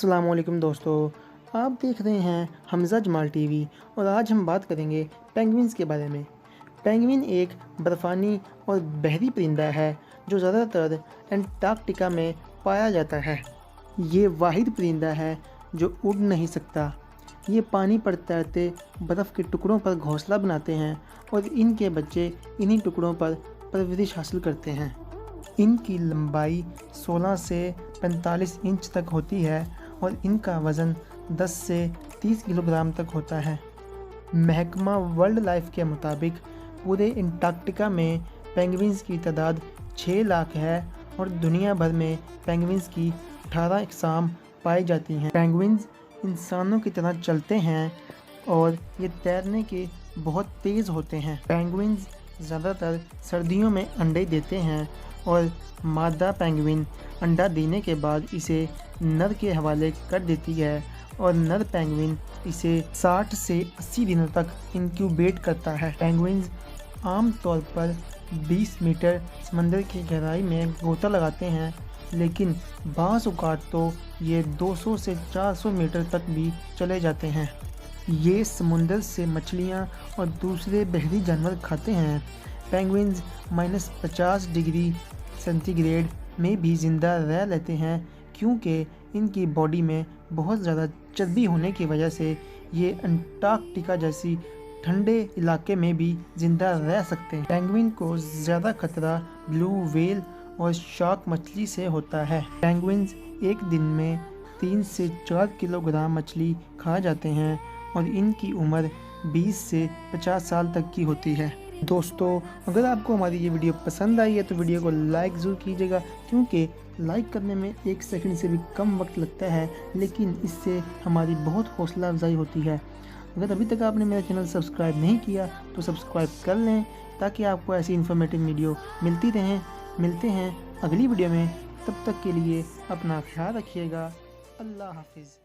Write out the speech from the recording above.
अस्सलाम वालेकुम दोस्तों, आप देख रहे हैं हमज़ा जमाल टीवी और आज हम बात करेंगे पेंगुइन्स के बारे में। पेंगुइन एक बर्फ़ानी और बहरी परिंदा है जो ज़्यादातर अंटार्कटिका में पाया जाता है। ये वाहिद परिंदा है जो उड़ नहीं सकता। ये पानी पर तैरते बर्फ़ के टुकड़ों पर घोंसला बनाते हैं और इनके बच्चे इन्हीं टुकड़ों पर परवरिश हासिल करते हैं। इनकी लंबाई 16 से 45 इंच तक होती है और इनका वज़न 10 से 30 किलोग्राम तक होता है। महकमा वर्ल्ड लाइफ के मुताबिक पूरे अंटार्कटिका में पेंगुइन्स की तादाद 6 लाख है और दुनिया भर में पेंगुइन्स की 18 अक़साम पाई जाती हैं। पेंगुइन्स इंसानों की तरह चलते हैं और ये तैरने के बहुत तेज़ होते हैं। पेंगुइन्स ज़्यादातर सर्दियों में अंडे देते हैं और मादा पेंगुइन अंडा देने के बाद इसे नर के हवाले कर देती है और नर पेंगुइन इसे 60 से 80 दिनों तक इंक्यूबेट करता है। पेंगुइन्स आम तौर पर 20 मीटर समंदर की गहराई में गोता लगाते हैं, लेकिन बाज़ औक़ात तो ये 200 से 400 मीटर तक भी चले जाते हैं। ये समुंदर से मछलियाँ और दूसरे बहरी जानवर खाते हैं। पेंगुइन्स -50 डिग्री सेंटीग्रेड में भी ज़िंदा रह लेते हैं क्योंकि इनकी बॉडी में बहुत ज़्यादा चर्बी होने की वजह से ये अंटार्कटिका जैसी ठंडे इलाके में भी ज़िंदा रह सकते हैं। पेंगुइन को ज़्यादा खतरा ब्लू व्हेल और शार्क मछली से होता है। पेंगुइन्स एक दिन में 3 से 4 किलोग्राम मछली खा जाते हैं और इनकी उम्र 20 से 50 साल तक की होती है। दोस्तों, अगर आपको हमारी ये वीडियो पसंद आई है तो वीडियो को लाइक ज़रूर कीजिएगा, क्योंकि लाइक करने में 1 सेकंड से भी कम वक्त लगता है, लेकिन इससे हमारी बहुत हौसला अफजाई होती है। अगर अभी तक आपने मेरा चैनल सब्सक्राइब नहीं किया तो सब्सक्राइब कर लें ताकि आपको ऐसी इन्फॉर्मेटिव वीडियो मिलती रहें। मिलते हैं अगली वीडियो में, तब तक के लिए अपना ख्याल रखिएगा। अल्लाह हाफिज़।